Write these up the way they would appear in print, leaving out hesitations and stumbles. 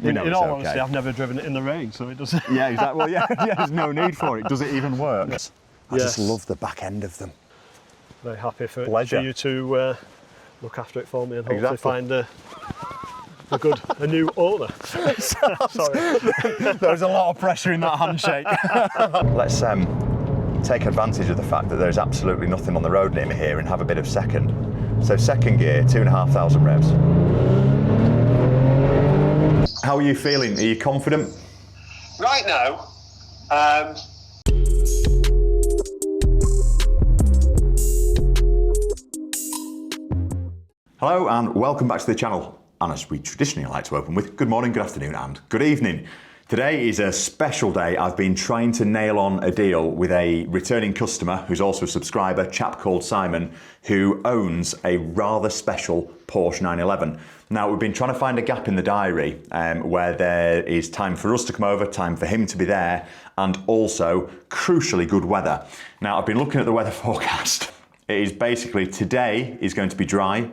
In all honesty, okay. I've never driven it in the rain, so it doesn't. Yeah, exactly. Well, yeah, there's no need for it. Does it even work? Yes. I just love the back end of them. Very happy for Pleasure. you to look after it for me and hopefully Exactly. find a new owner. Sorry. There's a lot of pressure in that handshake. Let's take advantage of the fact that there's absolutely nothing on the road near me here and have a bit of second. So second gear, 2,500 revs. How are you feeling? Are you confident? Right now, Hello and welcome back to the channel. And as we traditionally like to open with, good morning, good afternoon and good evening. Today is a special day. I've been trying to nail on a deal with a returning customer who's also a subscriber, a chap called Simon, who owns a rather special Porsche 911. Now, we've been trying to find a gap in the diary where there is time for us to come over, time for him to be there, and also, crucially, good weather. Now, I've been looking at the weather forecast. It is basically today is going to be dry.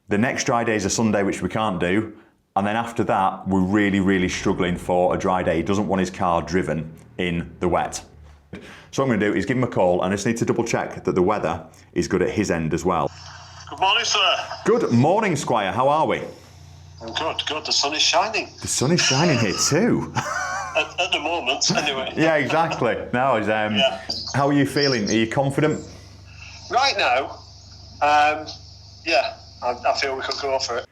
The next dry day is a Sunday, which we can't do. And then after that, we're really struggling for a dry day. He doesn't want his car driven in the wet. So what I'm going to do is give him a call, and I just need to double check that the weather is good at his end as well. good morning, sir. Good morning, Squire. How are we? I'm good. The sun is shining. The sun is shining here too. At the moment, anyway. Yeah, exactly. Now, how are you feeling? Are you confident? Right now, yeah, I feel we could go for it.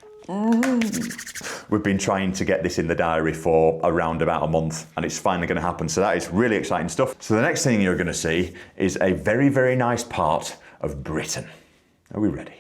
We've been trying to get this in the diary for around about a month, and it's finally going to happen. So that is really exciting stuff. So the next thing you're going to see is a very nice part of Britain. Are we ready?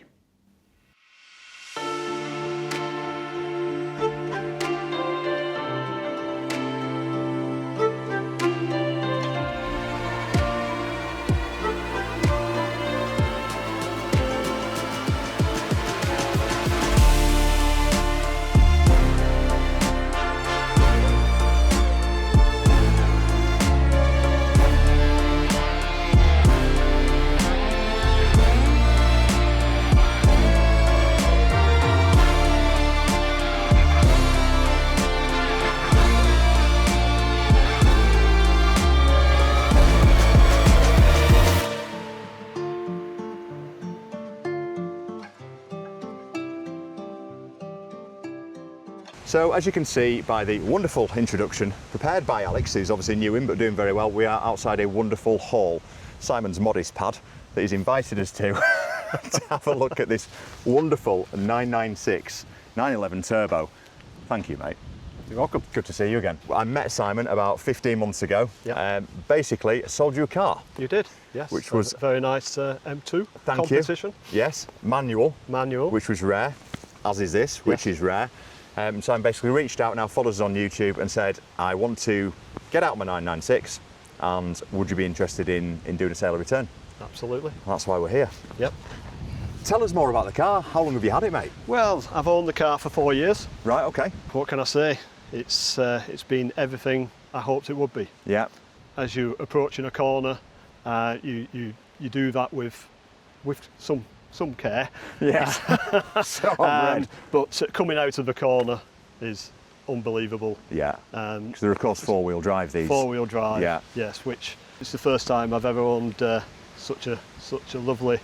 So as you can see by the wonderful introduction prepared by Alex, who's obviously new in but doing very well, we are outside a wonderful hall, Simon's modest pad, that he's invited us to have a look at this wonderful 996 911 Turbo. Thank you, mate. You're welcome. Good to see you again. I met Simon about 15 months ago. Yeah. Basically, sold you a car. You did, yes. Which was a very nice M2 Thank competition. you. Yes, manual, Manual. which was rare, as is this, which is rare. So I basically reached out, now follows us on YouTube, and said, I want to get out my 996, and would you be interested in doing a sale or return? Absolutely. That's why we're here. Yep. Tell us more about the car. How long have you had it, mate? Well, I've owned the car for 4 years. Right, okay. What can I say? It's been everything I hoped it would be. Yeah. As you approach in a corner, you do that with some care. Yes. So I've read. But coming out of the corner is unbelievable. Yeah. Because they're of course four-wheel drive these. Four-wheel drive. Yeah. Yes, which it's the first time I've ever owned such a lovely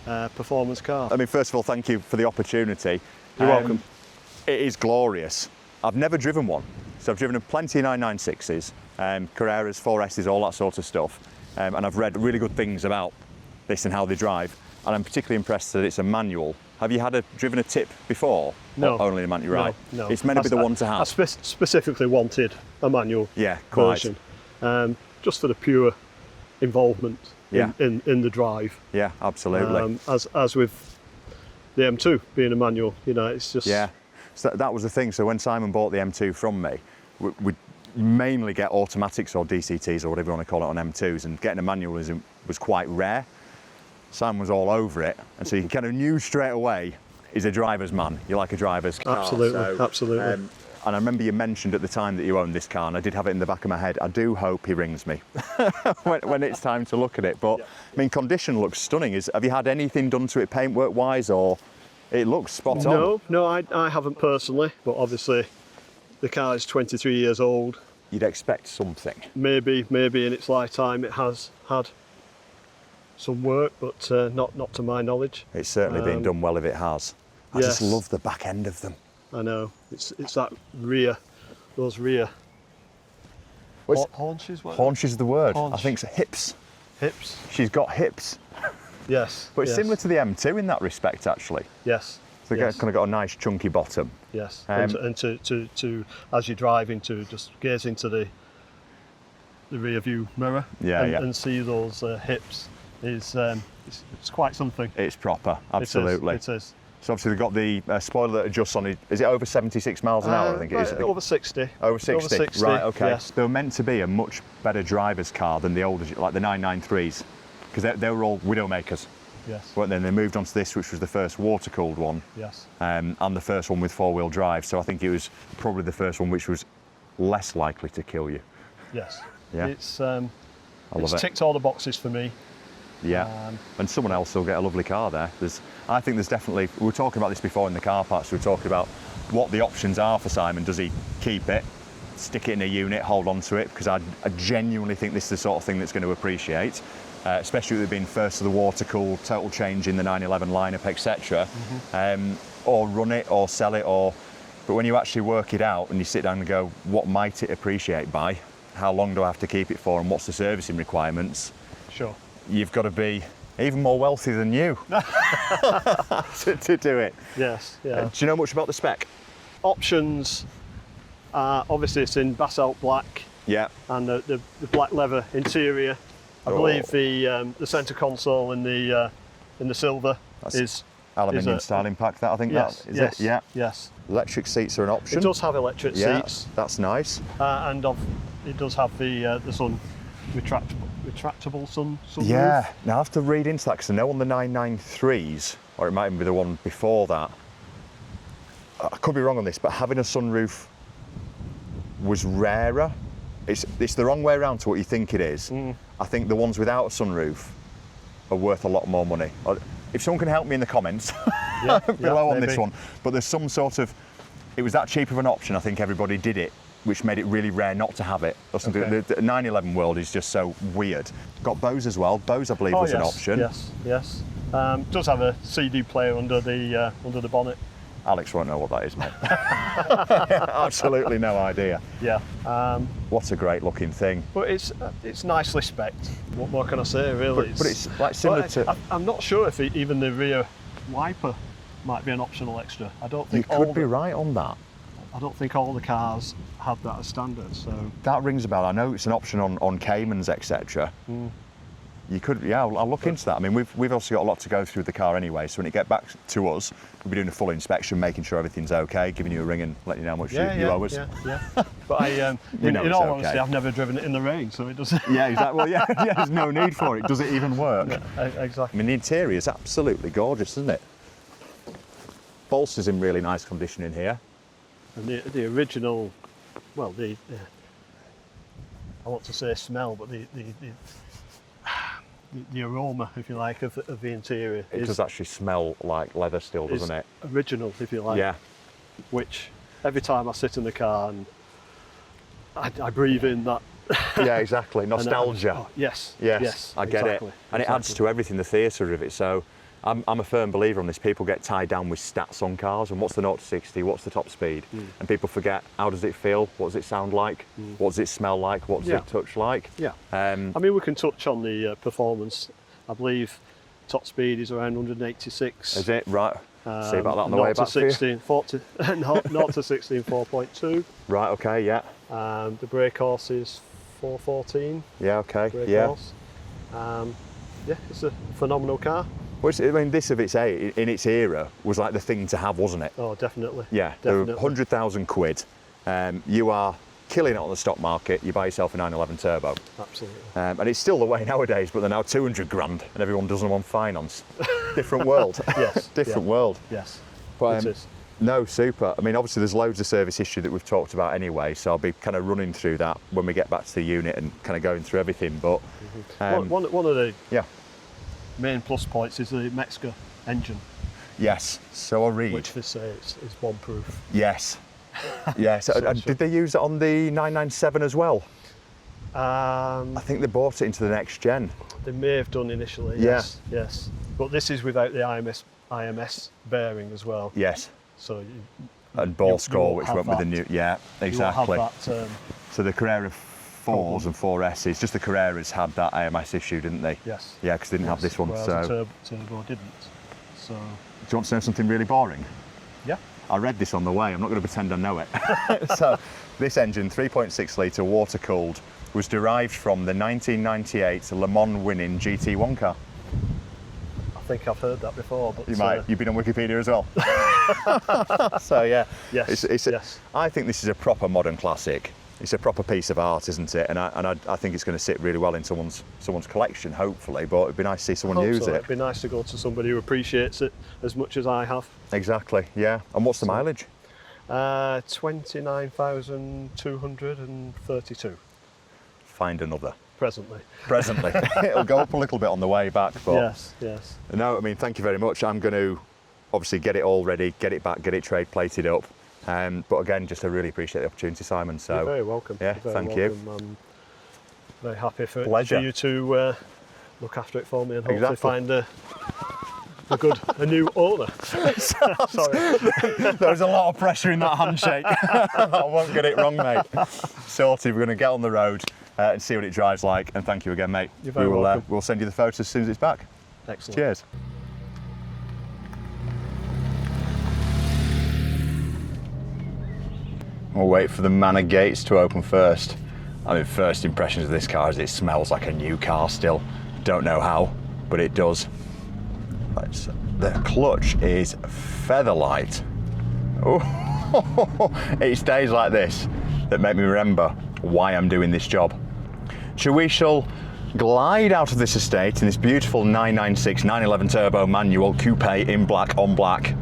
performance car. I mean, first of all, thank you for the opportunity. You're welcome. It is glorious. I've never driven one, so I've driven plenty of 996s, Carreras, 4Ss, all that sort of stuff, and I've read really good things about this and how they drive, and I'm particularly impressed that it's a manual. Have you driven a tip before? No. Or only a manual? Right. No. It's meant to be the one to have. I specifically wanted a manual version, just for the pure involvement in the drive. Yeah, absolutely. As with the M2 being a manual, it's just... Yeah, so that was the thing. So when Simon bought the M2 from me, we mainly get automatics or DCTs or whatever you want to call it on M2s, and getting a manual was quite rare. Simon was all over it, and so you kind of knew straight away he's a driver's man. You like a driver's car. Absolutely. And I remember you mentioned at the time that you owned this car, and I did have it in the back of my head, I do hope he rings me when it's time to look at it. But I mean, condition looks stunning. Have you had anything done to it paintwork wise, or it looks spot on? No, I haven't personally, but obviously the car is 23 years old. You'd expect something. Maybe in its lifetime it has had some work, but not to my knowledge. It's certainly been done well if it has. I just Yes. love the back end of them. I know. It's that rear, those rear haunches. Haunches is the word. Haunch. I think so. Hips. Hips. She's got hips. Yes. But it's yes. similar to the M2 in that respect, actually. Yes. So yes. it's kind of got a nice chunky bottom. Yes. And to as you're driving, to just gaze into the rear view mirror and see those hips is it's quite something. It's proper, absolutely. It is. So obviously they've got the spoiler that adjusts on it. Is it over 76 miles an hour? I think it is. Over 60. Over 60. Over 60. Right. Okay. Yes. They were meant to be a much better driver's car than the older, like the 993s, because they were all Widowmakers. Yes. But then they moved on to this, which was the first water-cooled one. Yes. And the first one with four-wheel drive. So I think it was probably the first one which was less likely to kill you. Yes. Yeah. It's it. ticked all the boxes for me. Yeah. And someone else will get a lovely car there. I think there's definitely, we were talking about this before in the car parks, we were talking about what the options are for Simon. Does he keep it, stick it in a unit, hold on to it? Because I genuinely think this is the sort of thing that's going to appreciate. Especially with it being first of the water cool, total change in the 911 lineup, etc. Or run it or sell it, but when you actually work it out and you sit down and go, what might it appreciate by? How long do I have to keep it for, and what's the servicing requirements? Sure. You've got to be even more wealthy than you to do it. Yes. Yeah. Do you know much about the spec? Options. Obviously, it's in basalt black. Yeah. And the black leather interior. I believe the centre console in the silver is aluminium styling pack. That I think yes, is it. Yeah. Yes. Electric seats are an option. It does have electric seats. That's nice. And it does have the sun retractable sun. Yeah. Now I have to read into that, because I know on the 993s, or it might even be the one before that. I could be wrong on this, but having a sunroof was rarer. It's the wrong way around to what you think it is. I think the ones without a sunroof are worth a lot more money. If someone can help me in the comments below on this one, but there's some sort of, it was that cheap of an option, I think everybody did it, which made it really rare not to have it. Or something. Okay. The 911 world is just so weird. Got Bose as well. Bose, I believe, was an option. Yes. Does have a CD player under the bonnet. Alex won't know what that is, mate. Absolutely no idea. Yeah. What a great looking thing. But it's nicely spec'd. What more can I say, really? But it's like similar to... I'm not sure if even the rear wiper might be an optional extra. I don't think you could be right on that. I don't think all the cars have that as standard. So that rings a bell. I know it's an option on Caymans, etc. You could, I'll look into that. I mean, we've also got a lot to go through the car anyway, so when it gets back to us, we'll be doing a full inspection, making sure everything's okay, giving you a ring and letting you know how much you owe us. Yeah. But in all honesty, I've never driven it in the rain, so it doesn't... Yeah, exactly. Well, there's no need for it. Does it even work? Yeah, exactly. I mean, the interior is absolutely gorgeous, isn't it? Bolster's in really nice condition in here. And the original, well, I want to say smell, but the aroma, if you like, of the interior. It does actually smell like leather still, doesn't it? Original, if you like. Yeah. Which every time I sit in the car and I breathe in that. Yeah, exactly. Nostalgia. Yes. I get it. And it adds to everything, the theatre of it. So I'm a firm believer on this. People get tied down with stats on cars and what's the 0 to 60, what's the top speed, and people forget, how does it feel, what does it sound like, what does it smell like, what does it touch like. I mean, we can touch on the performance. I believe top speed is around 186. Is it? Right. See about that on the way back 0 to 60 in 4.2. Right, okay, yeah. The brake horse is 414. Yeah, okay, brake horse. It's a phenomenal car. Well, I mean, this of its in its era was like the thing to have, wasn't it? Oh, definitely. Yeah, there were 100,000 quid. You are killing it on the stock market. You buy yourself a 911 turbo. Absolutely. And it's still the way nowadays, but they're now 200 grand, and everyone does them on finance. Different world. Yes. Different world. Yes. But, it is. No, super. I mean, obviously there's loads of service history that we've talked about anyway, so I'll be kind of running through that when we get back to the unit and kind of going through everything. But one of the main plus points is the Mexico engine. Yes, so I read. Which they say is bomb-proof. Yes, Yeah, so did they use it on the 997 as well? I think they bought it into the next gen. They may have done initially, Yeah. yes. But this is without the IMS bearing as well. Yes. So And ball you score, won't which have went with the that. new, yeah, exactly. You won't have that, So the Carrera 4s and 4Ss, just the Carreras had that IMS issue, didn't they? yes. Yeah, because they didn't have this one. Whereas So, the turbo didn't. So, do you want to know something really boring? yeah. I read this on the way, I'm not going to pretend I know it. So, this engine, 3.6 litre, water cooled, was derived from the 1998 Le Mans winning GT1 car. I think I've heard that before, but You've been on Wikipedia as well. So yeah, Yes, yes. I think this is a proper modern classic. It's a proper piece of art, isn't it? And I think it's going to sit really well in someone's collection, hopefully. But it'd be nice to see someone use it. It'd be nice to go to somebody who appreciates it as much as I have. Exactly. Yeah. And what's the mileage? 29,232 Find another. presently. It'll go up a little bit on the way back. But Yes. no, I mean, thank you very much. I'm going to obviously get it all ready, get it back, get it trade plated up. But again, just I really appreciate the opportunity, Simon. So You're very welcome. Yeah, You're very thank welcome. you. I'm very happy for Pleasure. you to look after it for me and hopefully Exactly. find a new owner. Sorry. There's a lot of pressure in that handshake. I won't get it wrong, mate. Sorted. We're going to get on the road and see what it drives like. And thank you again, mate. You're very welcome. We'll send you the photos as soon as it's back. Excellent. Cheers. We'll wait for the manor gates to open first. I mean, first impressions of this car is it smells like a new car still. Don't know how, but it does. The clutch is feather light. Oh, it's days like this that make me remember why I'm doing this job. We shall glide out of this estate in this beautiful 996 911 turbo manual coupe in black on black.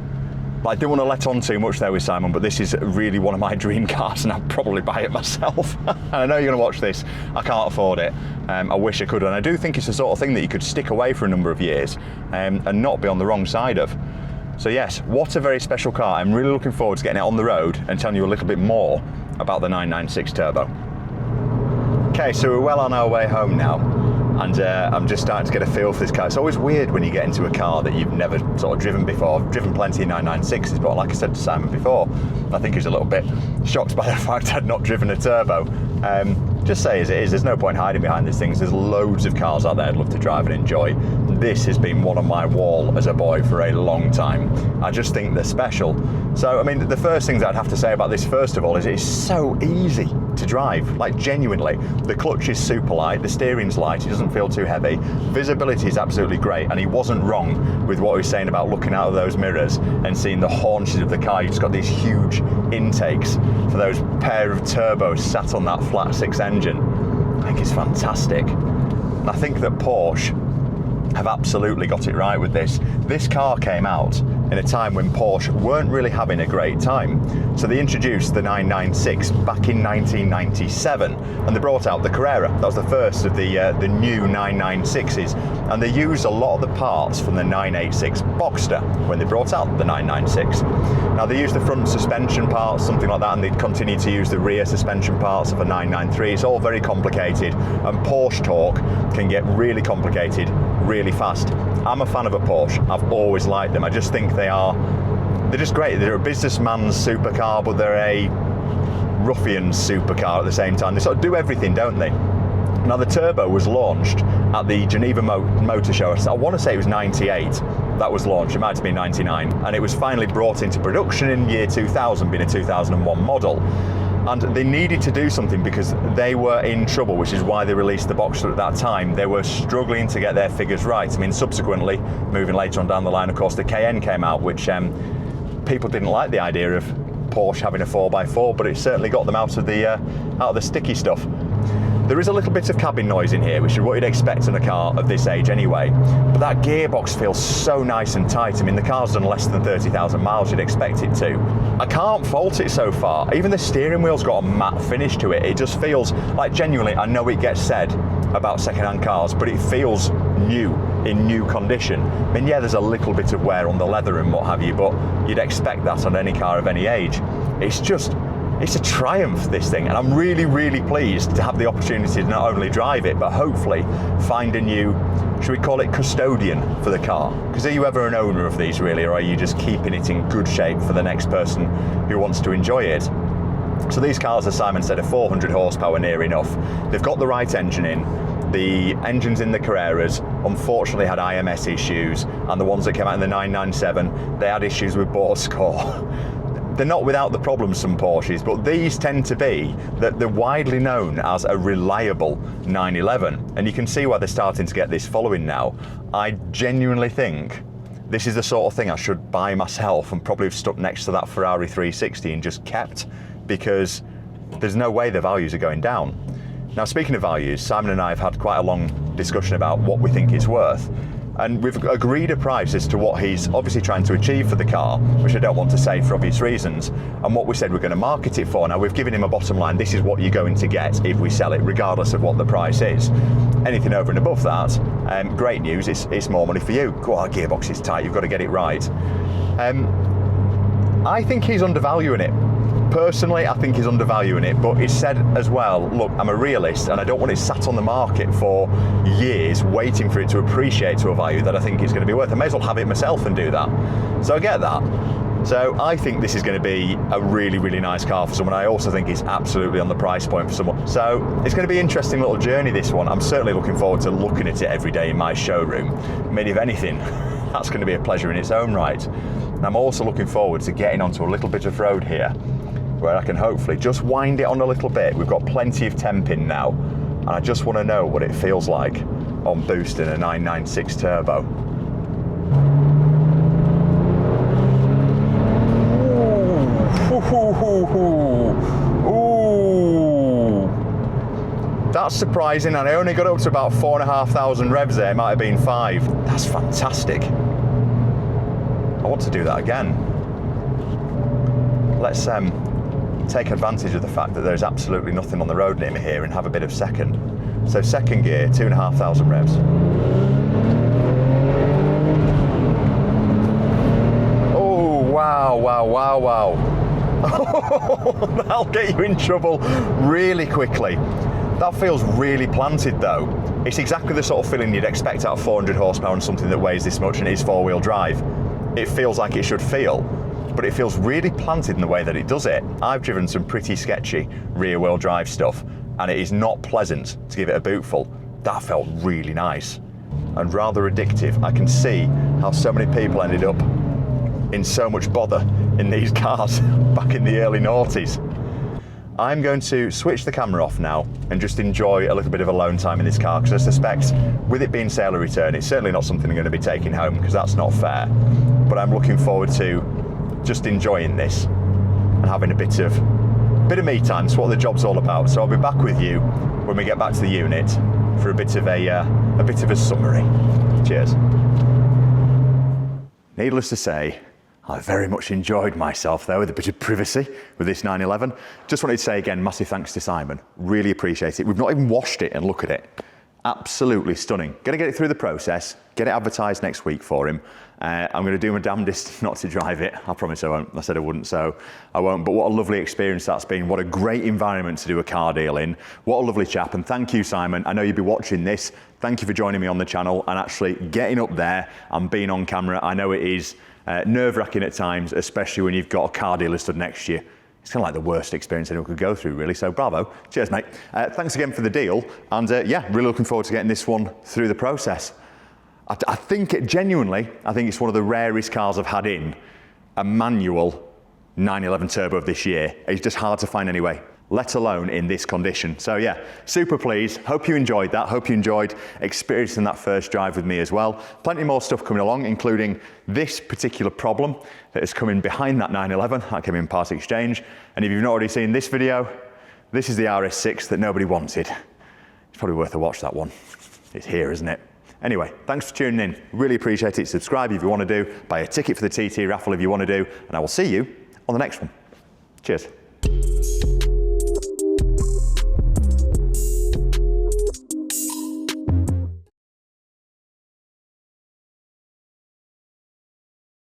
I didn't want to let on too much there with Simon, but this is really one of my dream cars and I'll probably buy it myself. And I know you're going to watch this. I can't afford it. I wish I could, and I do think it's the sort of thing that you could stick away for a number of years and not be on the wrong side of. So yes, what a very special car. I'm really looking forward to getting it on the road and telling you a little bit more about the 996 Turbo. Okay, so we're well on our way home now. And I'm just starting to get a feel for this car. It's always weird when you get into a car that you've never sort of driven before. I've driven plenty of 996s, but like I said to Simon before, I think he was a little bit shocked by the fact I'd not driven a turbo. Just say as it is, there's no point hiding behind these things. There's loads of cars out there I'd love to drive and enjoy. This has been one on my wall as a boy for a long time. I just think they're special. So, I mean, the first thing that I'd have to say about this, first of all, is it's so easy to drive, like genuinely. The clutch is super light, the steering's light, it doesn't feel too heavy. Visibility is absolutely great, and he wasn't wrong with what he was saying about looking out of those mirrors and seeing the haunches of the car. You've just got these huge intakes for those pair of turbos sat on that flat six engine. I think it's fantastic. And I think that Porsche have absolutely got it right with this. This car came out in a time when Porsche weren't really having a great time. So they introduced the 996 back in 1997 and they brought out the Carrera. That was the first of the new 996s, and they used a lot of the parts from the 986 Boxster when they brought out the 996. Now they used the front suspension parts, something like that, and they'd continue to use the rear suspension parts of a 993. It's all very complicated, and Porsche talk can get really complicated really fast. I'm a fan of a Porsche. I've always liked them. I just think they're just great. They're a businessman's supercar, but they're a ruffian's supercar at the same time. They sort of do everything, don't they? Now the Turbo was launched at the Geneva Motor Show. I want to say it was 98 that was launched. It might have been 99, and it was finally brought into production in year 2000, being a 2001 model. And they needed to do something because they were in trouble, which is why they released the Boxster at that time. They were struggling to get their figures right. I mean, subsequently, moving later on down the line, of course, the Cayenne came out, which people didn't like the idea of Porsche having a 4x4, but it certainly got them out of the sticky stuff. There is a little bit of cabin noise in here, which is what you'd expect in a car of this age anyway, but that gearbox feels so nice and tight. I mean, the car's done less than 30,000 miles, you'd expect it to. I can't fault it so far. Even the steering wheel's got a matte finish to it. It just feels like, genuinely, I know it gets said about second-hand cars, but it feels new, in new condition. I mean, yeah, there's a little bit of wear on the leather and what have you, but you'd expect that on any car of any age. It's just it's a triumph, this thing, and I'm really, really pleased to have the opportunity to not only drive it, but hopefully find a new, should we call it custodian for the car? Because are you ever an owner of these really, or are you just keeping it in good shape for the next person who wants to enjoy it? So these cars, as Simon said, are 400 horsepower near enough. They've got the right engine in. The engines in the Carreras unfortunately had IMS issues, and the ones that came out in the 997, they had issues with bore score. They're not without the problems, some Porsches, but these tend to be that they're widely known as a reliable 911, and you can see why they're starting to get this following now. I genuinely think this is the sort of thing I should buy myself and probably have stuck next to that Ferrari 360 and just kept, because there's no way the values are going down. Now, speaking of values, Simon and I have had quite a long discussion about what we think it's worth, and we've agreed a price as to what he's obviously trying to achieve for the car, which I don't want to say for obvious reasons, and what we said we're going to market it for. Now, we've given him a bottom line. This is what you're going to get if we sell it, regardless of what the price is. Anything over and above that, great news, it's more money for you. Go on, gearbox is tight, you've got to get it right. I think he's undervaluing it. Personally, I think he's undervaluing it, but he said as well, look, I'm a realist and I don't want it sat on the market for years waiting for it to appreciate to a value that I think it's going to be worth. I may as well have it myself and do that. So I get that. So I think this is going to be a really, really nice car for someone. I also think it's absolutely on the price point for someone. So it's going to be an interesting little journey, this one. I'm certainly looking forward to looking at it every day in my showroom. I mean, if anything, that's going to be a pleasure in its own right. And I'm also looking forward to getting onto a little bit of road here, where I can hopefully just wind it on a little bit. We've got plenty of temp in now, and I just want to know what it feels like on boosting a 996 turbo. Ooh. That's surprising, and I only got up to about 4,500 revs there. It might have been 5. That's fantastic. I want to do that again. Let's take advantage of the fact that there's absolutely nothing on the road near me here and have a bit of second. So second gear, 2,500 revs. Oh, wow, wow, wow, wow. That'll get you in trouble really quickly. That feels really planted though. It's exactly the sort of feeling you'd expect out of 400 horsepower and something that weighs this much and is four-wheel drive. It feels like it should feel, but it feels really planted in the way that it does it. I've driven some pretty sketchy rear-wheel drive stuff, and it is not pleasant to give it a bootful. That felt really nice and rather addictive. I can see how so many people ended up in so much bother in these cars back in the early noughties. I'm going to switch the camera off now and just enjoy a little bit of alone time in this car, because I suspect with it being sale or return, it's certainly not something I'm going to be taking home, because that's not fair. But I'm looking forward to just enjoying this and having a bit of me time. That's what the job's all about. So I'll be back with you when we get back to the unit for a bit of a summary. Cheers. Needless to say, I very much enjoyed myself there with a bit of privacy with this 911. Just wanted to say again, massive thanks to Simon. Really appreciate it. We've not even washed it, and look at it. Absolutely stunning. Going to get it through the process, get it advertised next week for him. I'm going to do my damnedest not to drive it. I promise I won't. I said I wouldn't, so I won't. But what a lovely experience that's been. What a great environment to do a car deal in. What a lovely chap. And thank you, Simon. I know you'll be watching this. Thank you for joining me on the channel and actually getting up there and being on camera. I know it is nerve-wracking at times, especially when you've got a car dealer stood next to you. It's kind of like the worst experience anyone could go through, really. So bravo. Cheers, mate. Thanks again for the deal. And yeah, really looking forward to getting this one through the process. I think it's one of the rarest cars I've had in a manual 911 turbo of this year. It's just hard to find anyway, let alone in this condition. So yeah, super pleased. Hope you enjoyed that. Hope you enjoyed experiencing that first drive with me as well. Plenty more stuff coming along, including this particular problem that is coming behind that 911. That came in part exchange. And if you've not already seen this video, this is the RS6 that nobody wanted. It's probably worth a watch, that one. It's here, isn't it? Anyway, thanks for tuning in. Really appreciate it. Subscribe if you want to do. Buy a ticket for the TT raffle if you want to do. And I will see you on the next one. Cheers.